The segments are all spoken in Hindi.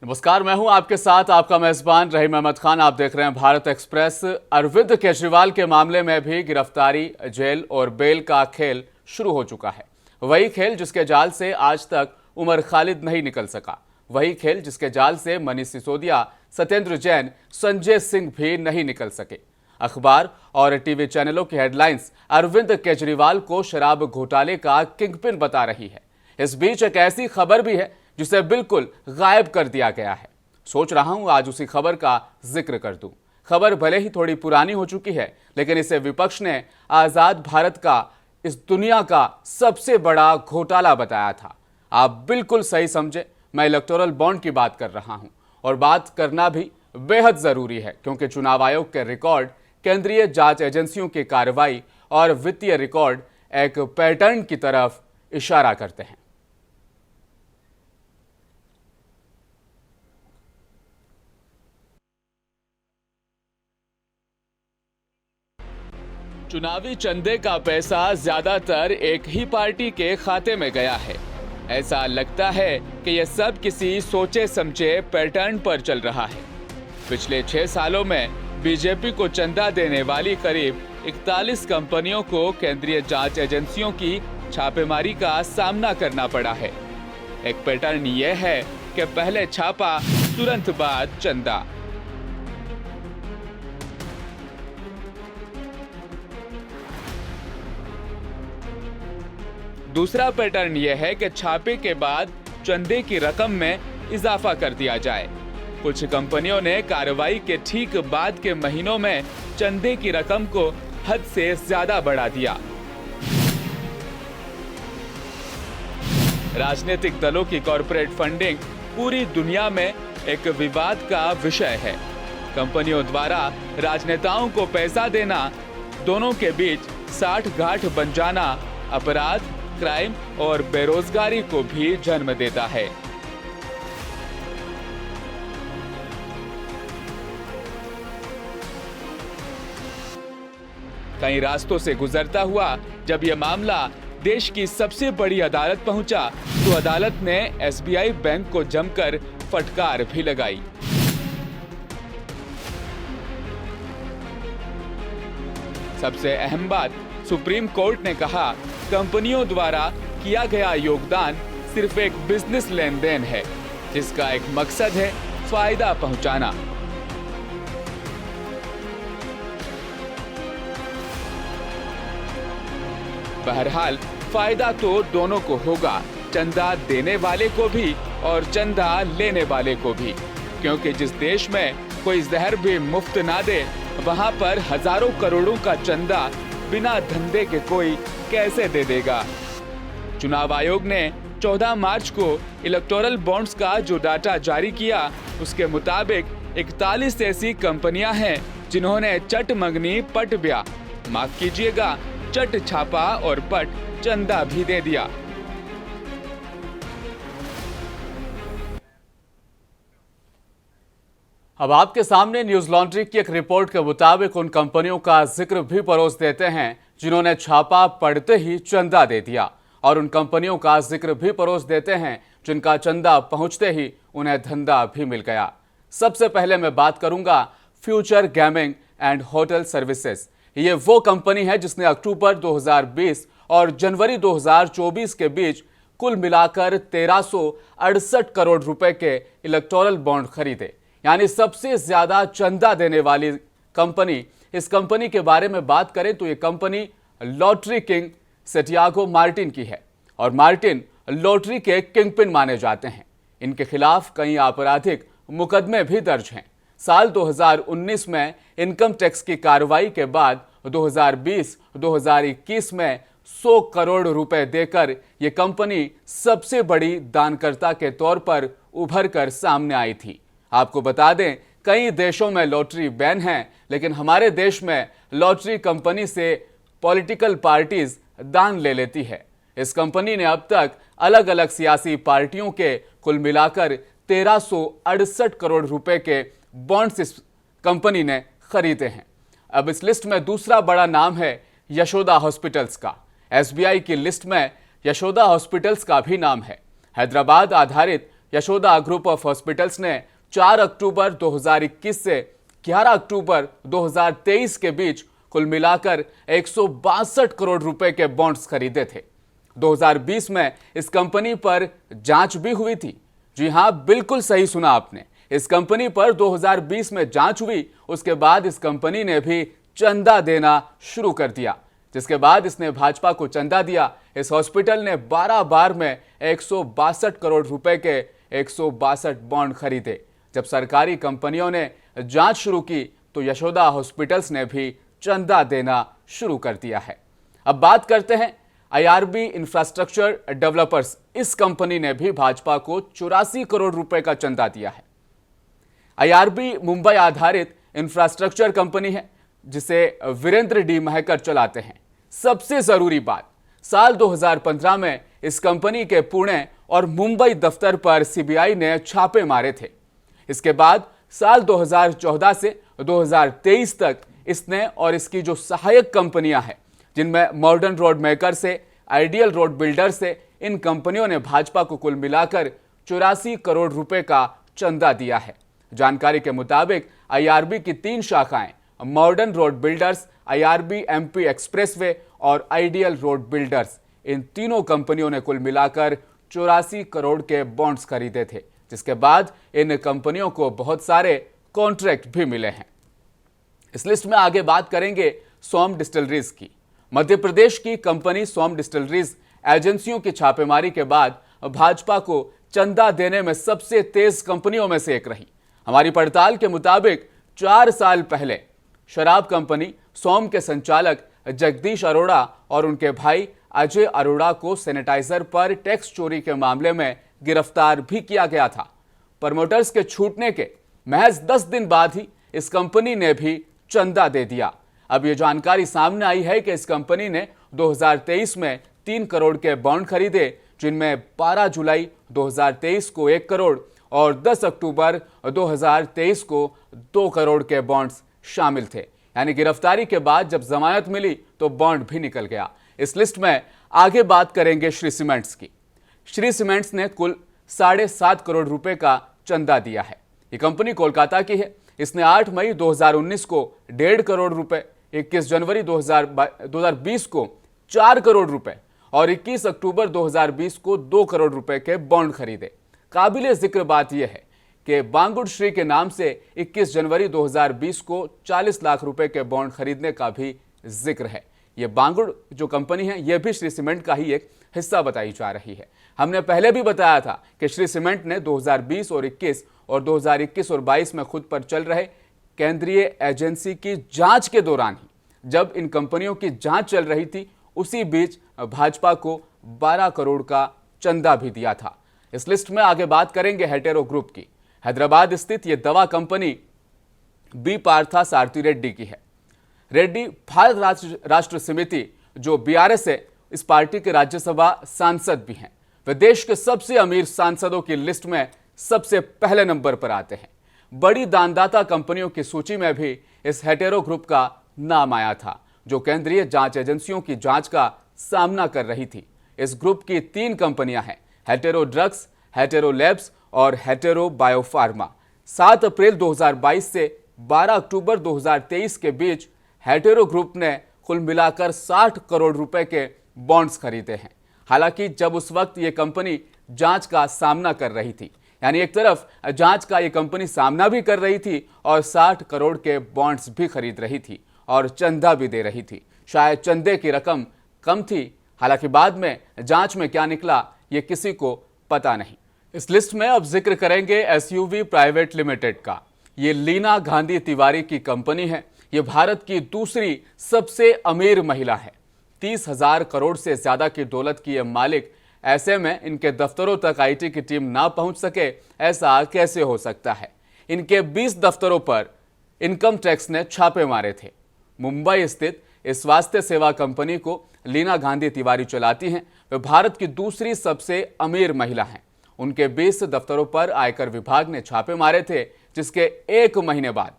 नमस्कार, मैं हूं आपके साथ आपका मेजबान रहीम अहमद खान। आप देख रहे हैं भारत एक्सप्रेस। अरविंद केजरीवाल के मामले में भी गिरफ्तारी, जेल और बेल का खेल शुरू हो चुका है। वही खेल जिसके जाल से आज तक उमर खालिद नहीं निकल सका, वही खेल जिसके जाल से मनीष सिसोदिया, सत्येंद्र जैन, संजय सिंह भी नहीं निकल सके। अखबार और टीवी चैनलों की हेडलाइंस अरविंद केजरीवाल को शराब घोटाले का किंगपिन बता रही है। इस बीच एक ऐसी खबर भी है जिसे बिल्कुल गायब कर दिया गया है। सोच रहा हूं आज उसी खबर का जिक्र कर दूं। खबर भले ही थोड़ी पुरानी हो चुकी है, लेकिन इसे विपक्ष ने आजाद भारत का, इस दुनिया का सबसे बड़ा घोटाला बताया था। आप बिल्कुल सही समझे, मैं इलेक्टोरल बॉन्ड की बात कर रहा हूं। और बात करना भी बेहद जरूरी है, क्योंकि चुनाव आयोग के रिकॉर्ड, केंद्रीय जांच एजेंसियों की कार्रवाई और वित्तीय रिकॉर्ड एक पैटर्न की तरफ इशारा करते हैं। चुनावी चंदे का पैसा ज्यादातर एक ही पार्टी के खाते में गया है। ऐसा लगता है कि यह सब किसी सोचे समझे पैटर्न पर चल रहा है। पिछले 6 सालों में बीजेपी को चंदा देने वाली करीब 41 कंपनियों को केंद्रीय जांच एजेंसियों की छापेमारी का सामना करना पड़ा है। एक पैटर्न यह है कि पहले छापा, तुरंत बाद चंदा। दूसरा पैटर्न यह है कि छापे के बाद चंदे की रकम में इजाफा कर दिया जाए। कुछ कंपनियों ने कार्रवाई के ठीक बाद के महीनों में चंदे की रकम को हद से ज्यादा बढ़ा दिया। राजनीतिक दलों की कॉरपोरेट फंडिंग पूरी दुनिया में एक विवाद का विषय है। कंपनियों द्वारा राजनेताओं को पैसा देना, दोनों के बीच साठ-गांठ बन जाना अपराध, क्राइम और बेरोजगारी को भी जन्म देता है। कई रास्तों से गुजरता हुआ जब यह मामला देश की सबसे बड़ी अदालत पहुंचा, तो अदालत ने एसबीआई बैंक को जमकर फटकार भी लगाई। सबसे अहम बात, सुप्रीम कोर्ट ने कहा, कंपनियों द्वारा किया गया योगदान सिर्फ एक बिजनेस लेन देन है, जिसका एक मकसद है फायदा पहुंचाना। बहरहाल फायदा तो दोनों को होगा, चंदा देने वाले को भी और चंदा लेने वाले को भी, क्योंकि जिस देश में कोई जहर भी मुफ्त ना दे, वहां पर हजारों करोड़ों का चंदा बिना धंधे के कोई कैसे दे देगा। चुनाव आयोग ने 14 मार्च को इलेक्टोरल बॉन्ड्स का जो डाटा जारी किया, उसके मुताबिक 41 ऐसी कंपनियां हैं जिन्होंने चट मंगनी पट ब्या, माफ कीजिएगा, चट छापा और पट चंदा भी दे दिया। अब आपके सामने न्यूज लॉन्ड्री की एक रिपोर्ट के मुताबिक उन कंपनियों का जिक्र भी परोस देते हैं जिन्होंने छापा पड़ते ही चंदा दे दिया, और उन कंपनियों का जिक्र भी परोस देते हैं जिनका चंदा पहुंचते ही उन्हें धंधा भी मिल गया। सबसे पहले मैं बात करूंगा future gaming and hotel services. ये वो कंपनी है जिसने अक्टूबर 2020 और जनवरी 2024 के बीच कुल मिलाकर 1368 करोड़ रुपए के इलेक्टोरल बॉन्ड खरीदे, यानी सबसे ज्यादा चंदा देने वाली कंपनी। इस कंपनी के बारे में बात करें तो ये company lottery king Santiago Martin की है, और मार्टिन लॉटरी के किंगपिन माने जाते हैं। इनके खिलाफ कई आपराधिक मुकदमे भी दर्ज हैं। साल 2019 में इनकम टैक्स की कार्रवाई के बाद 2020-2021 में 100 करोड़ रुपए देकर यह कंपनी सबसे बड़ी दानकर्ता के तौर पर उभर कर सामने आई थी। आपको बता दें, कई देशों में लॉटरी बैन है, लेकिन हमारे देश में लॉटरी कंपनी से पॉलिटिकल पार्टीज दान ले लेती है। इस कंपनी ने अब तक अलग अलग सियासी पार्टियों के कुल मिलाकर 1368 करोड़ रुपए के बॉन्ड्स इस कंपनी ने खरीदे हैं। अब इस लिस्ट में दूसरा बड़ा नाम है यशोदा हॉस्पिटल्स का। एसबीआई की लिस्ट में यशोदा हॉस्पिटल्स का भी नाम है। हैदराबाद आधारित यशोदा ग्रुप ऑफ हॉस्पिटल्स ने 4 अक्टूबर 2021 से 11 अक्टूबर 2023 के बीच कुल मिलाकर 162 करोड़ रुपए के बॉन्ड्स खरीदे थे। 2020 में इस कंपनी पर जांच भी हुई थी। जी हां, बिल्कुल सही सुना आपने। इस कंपनी पर 2020 में जांच हुई। उसके बाद इस कंपनी ने भी चंदा देना शुरू कर दिया, जिसके बाद इसने भाजपा को चंदा दिया। इस हॉस्पिटल ने 12 बार में 162 करोड़ रुपए के 162 बॉन्ड खरीदे। जब सरकारी कंपनियों ने जांच शुरू की तो यशोदा हॉस्पिटल्स ने भी चंदा देना शुरू कर दिया है। अब बात करते हैं आईआरबी इंफ्रास्ट्रक्चर डेवलपर्स। इस कंपनी ने भी भाजपा को 84 करोड़ रुपए का चंदा दिया है। आईआरबी मुंबई आधारित इंफ्रास्ट्रक्चर कंपनी है, जिसे वीरेंद्र डी महकर चलाते हैं। सबसे जरूरी बात, साल 2015 में इस कंपनी के पुणे और मुंबई दफ्तर पर सीबीआई ने छापे मारे थे। इसके बाद साल 2014 से 2023 तक इसने और इसकी जो सहायक कंपनियां हैं, जिनमें मॉडर्न रोड मेकर से आइडियल रोड बिल्डर से, इन कंपनियों ने भाजपा को कुल मिलाकर 84 करोड़ रुपए का चंदा दिया है। जानकारी के मुताबिक आईआरबी की 3 शाखाएं modern road builders, IRB MP expressway और आइडियल रोड बिल्डर्स, इन तीनों कंपनियों ने कुल मिलाकर 84 करोड़ के बॉन्ड्स खरीदे थे, जिसके बाद इन कंपनियों को बहुत सारे कॉन्ट्रैक्ट भी मिले हैं। इस लिस्ट में आगे बात करेंगे सोम डिस्टिलरीज की। मध्य प्रदेश की कंपनी सोम डिस्टिलरीज एजेंसियों की छापेमारी के बाद भाजपा को चंदा देने में सबसे तेज कंपनियों में से एक रही। हमारी पड़ताल के मुताबिक 4 साल पहले शराब कंपनी सोम के संचालक जगदीश अरोड़ा और उनके भाई अजय अरोड़ा को सैनिटाइजर पर टैक्स चोरी के मामले में गिरफ्तार भी किया गया था। प्रमोटर्स के छूटने के महज 10 दिन बाद ही इस कंपनी ने भी चंदा दे दिया। अब यह जानकारी सामने आई है कि इस कंपनी ने 2023 में 3 करोड़ के बॉन्ड खरीदे, जिनमें 12 जुलाई 2023 को 1 करोड़ और 10 अक्टूबर 2023 को 2 करोड़ के बॉन्ड्स शामिल थे। यानी गिरफ्तारी के बाद जब जमानत मिली तो बॉन्ड भी निकल गया। इस लिस्ट में आगे बात करेंगे श्री सीमेंट्स की। श्री सीमेंट्स ने कुल 7.5 करोड़ रुपए का चंदा दिया है। ये कंपनी कोलकाता की है। इसने 8 मई 2019 को 1.5 करोड़ रुपए, 21 जनवरी 2020 को 4 करोड़ रुपए और 21 अक्टूबर 2020 को 2 करोड़ रुपए के बॉन्ड खरीदे। काबिले जिक्र बात यह है कि बांगुर श्री के नाम से 21 जनवरी 2020 को 40 लाख रुपए के बॉन्ड खरीदने का भी जिक्र है। यह बांगुर जो कंपनी है, यह भी श्री सीमेंट का ही एक हिस्सा बताई जा रही है। हमने पहले भी बताया था कि श्री सीमेंट ने 2020 और 21 और 2021 और 22 में खुद पर चल रहे केंद्रीय एजेंसी की जांच के दौरान ही, जब इन कंपनियों की जांच चल रही थी, उसी बीच भाजपा को 12 करोड़ का चंदा भी दिया था। इस लिस्ट में आगे बात करेंगे हेटेरो ग्रुप की। हैदराबाद स्थित यह दवा कंपनी बी पार्था सारथी रेड्डी की है। रेड्डी भारत राष्ट्र समिति जो बीआरएस है, इस पार्टी के राज्यसभा सांसद भी हैं। वे देश के सबसे अमीर सांसदों की लिस्ट में सबसे पहले नंबर पर आते हैं। बड़ी दानदाता कंपनियों की सूची में भी इस हेटेरो ग्रुप का नाम आया था, जो केंद्रीय जांच एजेंसियों की जांच का सामना कर रही थी। इस ग्रुप की 3 कंपनियां हैं, हेटेरो ड्रग्स, हेटेरो लैब्स और हेटेरो बायोफार्मा। 7 अप्रैल 2022 से 12 अक्टूबर 2023 के बीच हेटेरो ग्रुप ने कुल मिलाकर 60 करोड़ रुपए के बॉन्ड्स खरीदे हैं। हालांकि जब उस वक्त ये कंपनी जांच का सामना कर रही थी, यानी एक तरफ जांच का ये कंपनी सामना भी कर रही थी और 60 करोड़ के बॉन्ड्स भी खरीद रही थी और चंदा भी दे रही थी। शायद चंदे की रकम कम थी, हालांकि बाद में जांच में क्या निकला ये किसी को पता नहीं। इस लिस्ट में अब जिक्र करेंगे एसयूवी प्राइवेट लिमिटेड का। ये लीना गांधी तिवारी की कंपनी है। ये भारत की दूसरी सबसे अमीर महिला है। 30,000 करोड़ से ज्यादा की दौलत की ये मालिक। ऐसे में इनके दफ्तरों तक आईटी की टीम ना पहुंच सके, ऐसा कैसे हो सकता है। इनके 20 दफ्तरों पर इनकम टैक्स ने छापे मारे थे। मुंबई स्थित इस स्वास्थ्य सेवा कंपनी को लीना गांधी तिवारी चलाती हैं। वे भारत की दूसरी सबसे अमीर महिला हैं। उनके 20 दफ्तरों पर आयकर विभाग ने छापे मारे थे, जिसके 1 महीने बाद,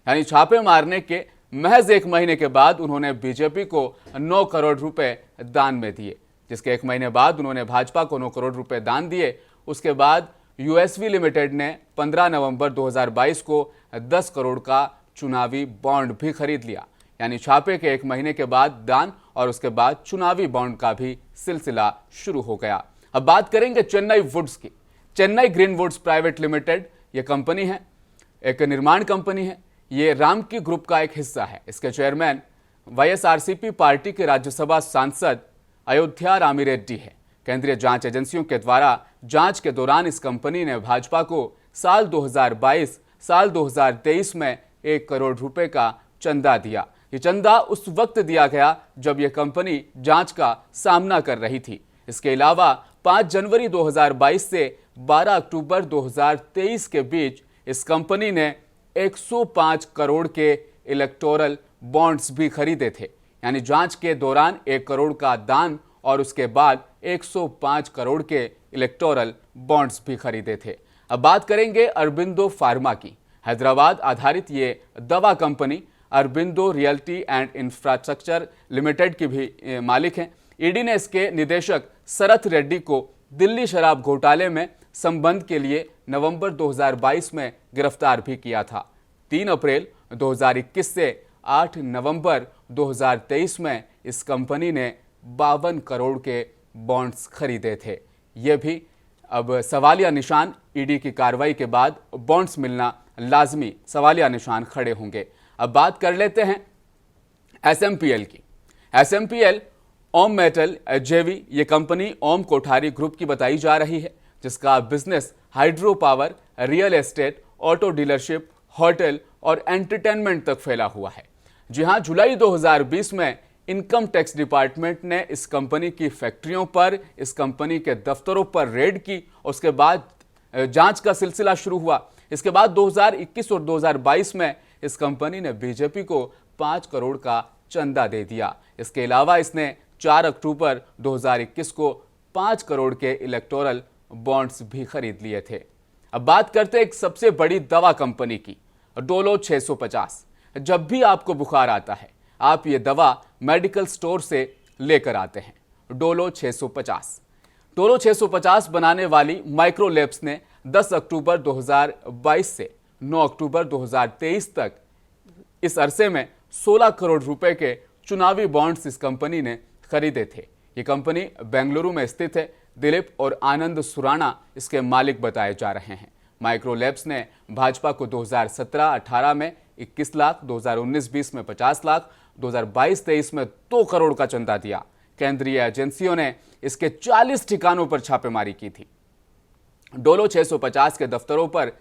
यानी छापे मारने के महज 1 महीने के बाद उन्होंने बीजेपी को 9 करोड़ रुपए दान में दिए, जिसके 1 महीने बाद उन्होंने भाजपा को 9 करोड़ रुपए दान दिए। उसके बाद यूएसवी लिमिटेड ने 15 नवंबर 2022 को 10 करोड़ का चुनावी बॉन्ड भी खरीद लिया। यानी छापे के एक महीने के बाद दान और उसके बाद चुनावी बॉन्ड का भी सिलसिला शुरू हो गया। अब बात करेंगे चेन्नई वुड्स की। Chennai green woods private limited ये कंपनी है, एक निर्माण कंपनी है। ये रामकी ग्रुप का एक हिस्सा है। इसके चेयरमैन वाईएसआरसीपी पार्टी के राज्यसभा सांसद अयोध्या रामी रेड्डी है। केंद्रीय जांच एजेंसियों के द्वारा जांच के दौरान इस कंपनी ने भाजपा को साल 2022, साल 2023 में 1 करोड़ रुपए का चंदा दिया। ये चंदा उस वक्त दिया गया जब यह कंपनी जांच का सामना कर रही थी। इसके अलावा 5 जनवरी 2022 से 12 अक्टूबर 2023 के बीच इस कंपनी ने 105 करोड़ के इलेक्टोरल बॉन्ड्स भी खरीदे थे। यानी जांच के दौरान 1 करोड़ का दान और उसके बाद 105 करोड़ के इलेक्टोरल बॉन्ड्स भी खरीदे थे। अब बात करेंगे अरबिंदो फार्मा की। हैदराबाद आधारित ये दवा company Aurobindo realty and infrastructure limited की भी मालिक हैं। ईडी ने इसके निदेशक शरथ रेड्डी को दिल्ली शराब घोटाले में संबंध के लिए नवंबर 2022 में गिरफ्तार भी किया था। 3 अप्रैल 2021 से 8 नवंबर 2023 में इस कंपनी ने 52 करोड़ के बॉन्ड्स खरीदे थे। ये भी अब सवालिया निशान, ईडी की कार्रवाई के बाद बॉन्ड्स मिलना लाजमी सवालिया निशान खड़े होंगे। अब बात कर लेते हैं एसएमपीएल की। एसएमपीएल ओम मेटल जेवी ये कंपनी ओम कोठारी ग्रुप की बताई जा रही है, जिसका business hydro power, real estate, auto dealership, hotel और एंटरटेनमेंट तक फैला हुआ है। जी हां, जुलाई 2020 में इनकम टैक्स डिपार्टमेंट ने इस कंपनी की फैक्ट्रियों पर, इस कंपनी के दफ्तरों पर रेड की। उसके बाद जांच का सिलसिला शुरू हुआ। इसके बाद 2021 और 2022 में इस कंपनी ने बीजेपी को 5 करोड़ का चंदा दे दिया। इसके अलावा इसने 4 अक्टूबर 2021 को 5 करोड़ के इलेक्टोरल बॉन्ड्स भी खरीद लिए थे। अब बात करते हैं एक सबसे बड़ी दवा कंपनी की, डोलो 650। जब भी आपको बुखार आता है, आप ये दवा मेडिकल स्टोर से लेकर आते हैं। डोलो 650। डोलो 650 बनाने वाली माइक्रोलैब्स ने 10 अक्टूबर 2022 से 9 अक्टूबर 2023 तक इस अरसे में 16 करोड़ रुपए के चुनावी बॉन्ड्स इस कंपनी ने खरीदे थे। ये कंपनी बेंगलुरु में स्थित है। दिलीप और आनंद सुराणा इसके मालिक बताए जा रहे हैं। माइक्रोलैब्स ने भाजपा को 2017-18 में 21 लाख, 2019-20 में 50 लाख, 2022-23 में 2 करोड़ का चंदा दिया। केंद्रीय एजेंसियों ने इसके 40 ठिकानों पर छापेमारी की थी। डोलो 650 के दफ्तरों पर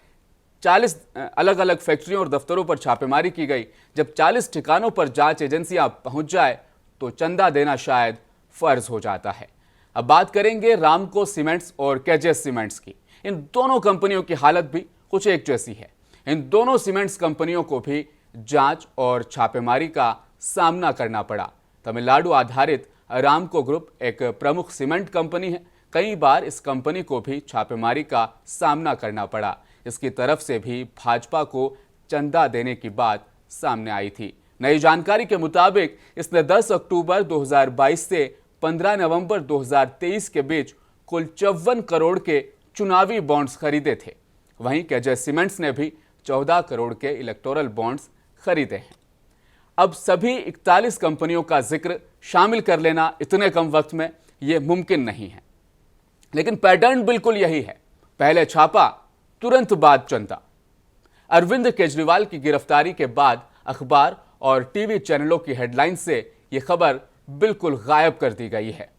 40 अलग अलग फैक्ट्रियों और दफ्तरों पर छापेमारी की गई। जब 40 ठिकानों पर जांच एजेंसियां पहुंच जाए तो चंदा देना शायद फर्ज हो जाता है। अब बात करेंगे रामको सीमेंट्स और केजेस सीमेंट्स की। इन दोनों कंपनियों की हालत भी कुछ एक जैसी है। इन दोनों सीमेंट्स कंपनियों को भी जांच और छापेमारी का सामना करना पड़ा। तमिलनाडु आधारित रामको ग्रुप एक प्रमुख सीमेंट कंपनी है। कई बार इस कंपनी को भी छापेमारी का सामना करना पड़ा। इसकी तरफ से भी भाजपा को चंदा देने की बात सामने आई थी। नई जानकारी के मुताबिक इसने 10 अक्टूबर 2022 से 15 नवंबर 2023 के बीच कुल 54 करोड़ के चुनावी बॉन्ड्स खरीदे थे। वहीं केजेस सीमेंट्स ने भी 14 करोड़ के इलेक्टोरल बॉन्ड्स खरीदे हैं। अब सभी 41 कंपनियों का जिक्र शामिल कर लेना इतने कम वक्त में यह मुमकिन नहीं है, लेकिन पैटर्न बिल्कुल यही है। पहले छापा, तुरंत बाद चंदा। अरविंद केजरीवाल की गिरफ्तारी के बाद अखबार और टीवी चैनलों की हेडलाइन से यह खबर बिल्कुल गायब कर दी गई है।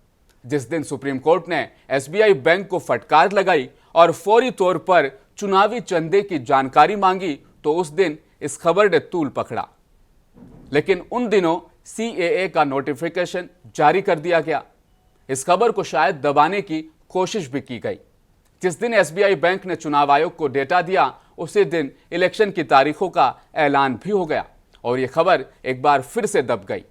जिस दिन सुप्रीम कोर्ट ने एसबीआई बैंक को फटकार लगाई और फौरी तौर पर चुनावी चंदे की जानकारी मांगी, तो उस दिन इस खबर ने तूल पकड़ा। लेकिन उन दिनों सीएए का नोटिफिकेशन जारी कर दिया गया। इस खबर को शायद दबाने की कोशिश भी की गई। जिस दिन एसबीआई बैंक ने चुनाव आयोग को डेटा दिया, उसी दिन इलेक्शन की तारीखों का ऐलान भी हो गया और यह खबर एक बार फिर से दब गई।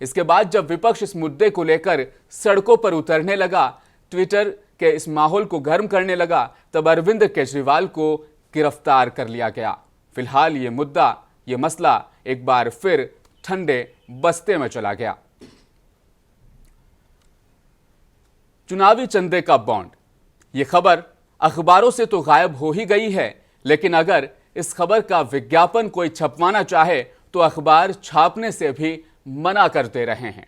इसके बाद जब विपक्ष इस मुद्दे को लेकर सड़कों पर उतरने लगा, ट्विटर के इस माहौल को गर्म करने लगा, तब अरविंद केजरीवाल को गिरफ्तार कर लिया गया। फिलहाल ये मुद्दा, ये मसला एक बार फिर ठंडे बस्ते में चला गया। चुनावी चंदे का बॉन्ड, ये खबर अखबारों से तो गायब हो ही गई है, लेकिन अगर इस खबर का विज्ञापन कोई छपवाना चाहे तो अखबार छापने से भी मना कर दे रहे हैं।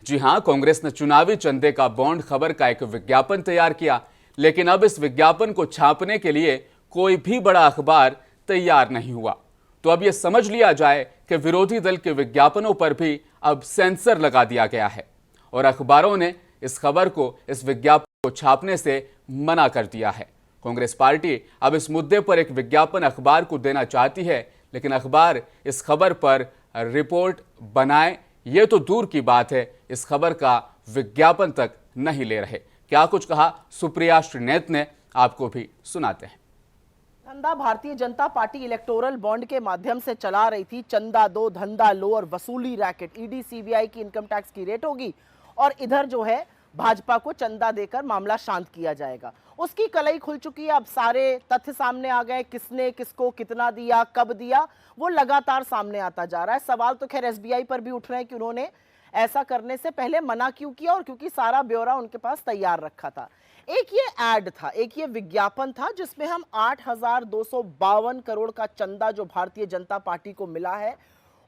जी हां, कांग्रेस ने चुनावी चंदे का बॉन्ड खबर का एक विज्ञापन तैयार किया, लेकिन अब इस विज्ञापन को छापने के लिए कोई भी बड़ा अखबार तैयार नहीं हुआ। तो अब यह समझ लिया जाए कि विरोधी दल के विज्ञापनों पर भी अब सेंसर लगा दिया गया है और अखबारों ने इस खबर को, इस विज्ञापन को छापने से मना कर दिया है। कांग्रेस पार्टी अब इस मुद्दे पर एक विज्ञापन अखबार को देना चाहती है, लेकिन अखबार इस खबर पर रिपोर्ट बनाए ये तो दूर की बात है, इस खबर का विज्ञापन तक नहीं ले रहे। क्या कुछ कहा सुप्रिया श्रीनेत ने, आपको भी सुनाते हैं। धंधा Bharatiya Janata party electoral bond के माध्यम से चला रही थी। चंदा दो, धंधा लो और वसूली रैकेट। ईडी सीबीआई की इनकम टैक्स की रेट होगी और इधर जो है भाजपा को चंदा देकर मामला शांत किया जाएगा। उसकी कलई खुल चुकी है। अब सारे तथ्य सामने आ गए, किसने किसको कितना दिया, कब दिया, वो लगातार सामने आता जा रहा है। सवाल तो खैर एसबीआई पर भी उठ रहे हैं कि उन्होंने ऐसा करने से पहले मना क्यों किया, और क्योंकि सारा ब्यौरा उनके पास तैयार रखा था। एक ये ऐड था, एक ये विज्ञापन था जिसमें हम 8,252 करोड़ का चंदा जो भारतीय जनता पार्टी को मिला है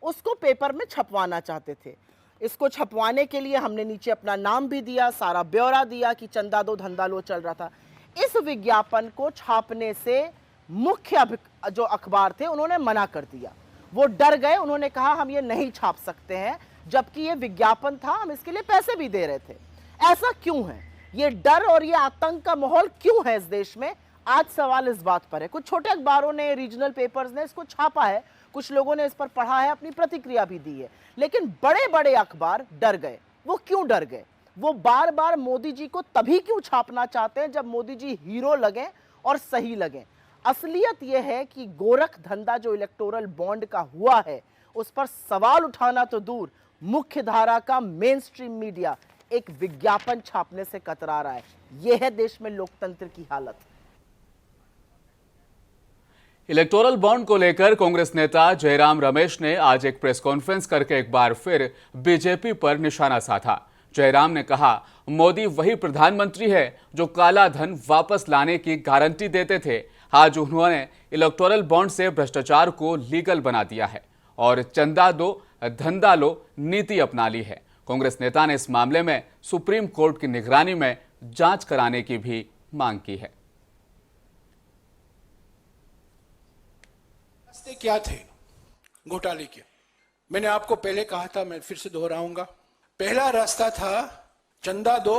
उसको पेपर में छपवाना चाहते थे। इसको छपवाने के लिए हमने नीचे अपना नाम भी दिया, सारा ब्यौरा दिया कि चंदा दो धंधा लो चल रहा था। इस विज्ञापन को छापने से मुख्य जो अखबार थे उन्होंने मना कर दिया। वो डर गए, उन्होंने कहा हम ये नहीं छाप सकते हैं, जबकि ये विज्ञापन था, हम इसके लिए पैसे भी दे रहे थे। ऐसा क्यों है? ये डर और ये आतंक का माहौल क्यों है इस देश में? आज सवाल इस बात पर है। कुछ छोटे अखबारों ने, रीजनल पेपर्स ने इसको छापा है, कुछ लोगों ने इस पर पढ़ा है, अपनी प्रतिक्रिया भी दी है, लेकिन बड़े बड़े अखबार डर गए। वो क्यों डर गए? वो बार बार मोदी जी को तभी क्यों छापना चाहते हैं जब मोदी जी हीरो लगे और सही लगे। असलियत यह है कि गोरख धंधा जो इलेक्टोरल बॉन्ड का हुआ है उस पर सवाल उठाना तो दूर, मुख्य धारा का मेन स्ट्रीम मीडिया एक विज्ञापन छापने से कतरा रहा है। यह है देश में लोकतंत्र की हालत। इलेक्टोरल बॉन्ड को लेकर कांग्रेस नेता जयराम रमेश ने आज एक प्रेस कॉन्फ्रेंस करके एक बार फिर बीजेपी पर निशाना साधा। जयराम ने कहा, मोदी वही प्रधानमंत्री है जो काला धन वापस लाने की गारंटी देते थे। आज उन्होंने इलेक्टोरल बॉन्ड से भ्रष्टाचार को लीगल बना दिया है और चंदा दो धंधा लो नीति अपना ली है। कांग्रेस नेता ने इस मामले में सुप्रीम कोर्ट की निगरानी में जांच कराने की भी मांग की है। रास्ते क्या थे घोटाले के? मैंने आपको पहले कहा था, मैं फिर से दोहराऊंगा। पहला रास्ता था चंदा दो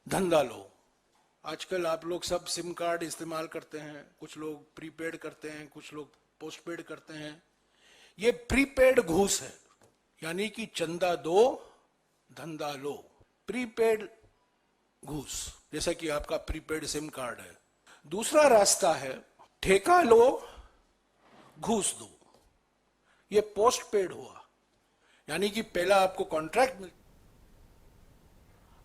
धंधा लो। आजकल आप लोग सब सिम कार्ड इस्तेमाल करते हैं, कुछ लोग प्रीपेड करते हैं, कुछ लोग पोस्टपेड करते हैं। ये प्रीपेड घूस है, यानी कि चंदा दो धंधा लो। प्रीपेड घूस, जैसा कि आपका प्रीपेड सिम कार्ड है। दूसरा रास्ता है ठेका लो घूस दो। ये पोस्टपेड हुआ, यानी कि पहला आपको कॉन्ट्रैक्ट मिल।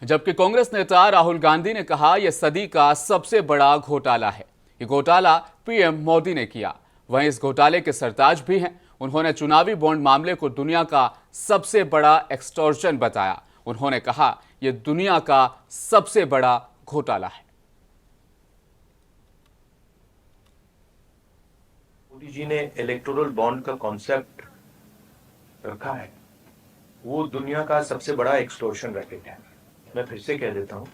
जबकि कांग्रेस नेता राहुल गांधी ने कहा, यह सदी का सबसे बड़ा घोटाला है। ये घोटाला पीएम मोदी ने किया। वहीं इस घोटाले के सरताज भी हैं। उन्होंने चुनावी बॉन्ड मामले को दुनिया का सबसे बड़ा एक्सटॉर्शन बताया। उन्होंने कहा, यह दुनिया का सबसे बड़ा घोटाला है। मोदी जी ने इलेक्टोरल बॉन्ड का कॉन्सेप्ट रखा है, वो दुनिया का सबसे बड़ा एक्सटॉर्शन रैकेट है। मैं फिर से कह देता हूं,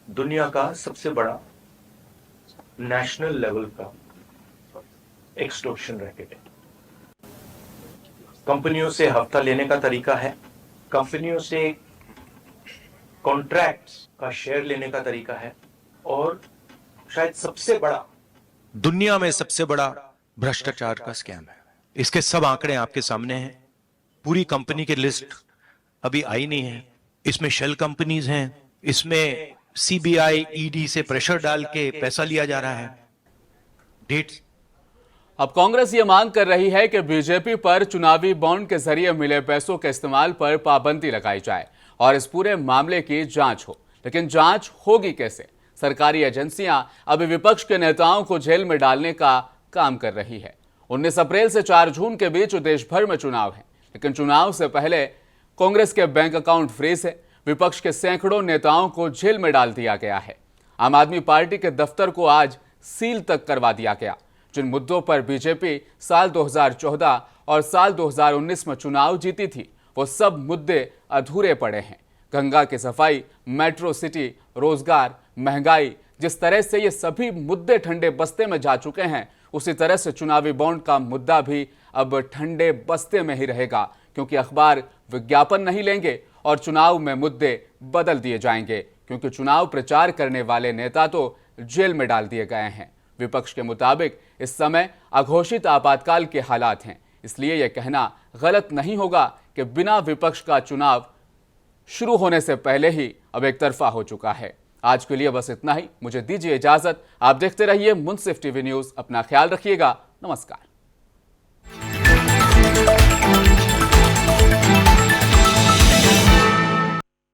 दुनिया का सबसे बड़ा नेशनल लेवल का एक्सटॉर्शन रैकेट है। कंपनियों से हफ्ता लेने का तरीका है, कंपनियों से कॉन्ट्रैक्ट्स का शेयर लेने का तरीका है, और शायद सबसे बड़ा, दुनिया में सबसे बड़ा भ्रष्टाचार का स्कैम है। इसके सब आंकड़े आपके सामने हैं। पूरी कंपनी की लिस्ट अभी आई नहीं है। इसमें शेल कंपनीज हैं, इसमें सीबीआई ईडी से प्रेशर डाल के पैसा लिया जा रहा है। डेट्स। अब कांग्रेस ये मांग कर रही है कि बीजेपी पर चुनावी बॉन्ड के जरिए मिले पैसों के इस्तेमाल पर पाबंदी लगाई जाए और इस पूरे मामले की जांच हो। लेकिन जांच होगी कैसे? सरकारी एजेंसियां अभी विपक्ष के नेताओं को जेल में डालने का काम कर रही है। 19 अप्रैल से 4 जून के बीच देश भर में चुनाव है, लेकिन चुनाव से पहले कांग्रेस के बैंक अकाउंट फ्रीज है। विपक्ष के सैकड़ों नेताओं को जेल में डाल दिया गया है। आम आदमी पार्टी के दफ्तर को आज सील तक करवा दिया गया। जिन मुद्दों पर बीजेपी साल 2014 और साल 2019 में चुनाव जीती थी, वो सब मुद्दे अधूरे पड़े हैं। गंगा की सफाई, मेट्रो सिटी, रोजगार, महंगाई, जिस तरह से ये सभी मुद्दे ठंडे बस्ते में जा चुके हैं, उसी तरह से चुनावी बॉन्ड का मुद्दा भी अब ठंडे बस्ते में ही रहेगा, क्योंकि अखबार विज्ञापन नहीं लेंगे और चुनाव में मुद्दे बदल दिए जाएंगे, क्योंकि चुनाव प्रचार करने वाले नेता तो जेल में डाल दिए गए हैं। विपक्ष के मुताबिक इस समय अघोषित आपातकाल के हालात हैं, इसलिए यह कहना गलत नहीं होगा कि बिना विपक्ष का चुनाव शुरू होने से पहले ही अब एक तरफा हो चुका है। आज के लिए बस इतना ही, मुझे दीजिए इजाजत। आप देखते रहिए मुंसिफ टीवी न्यूज। अपना ख्याल रखिएगा। नमस्कार।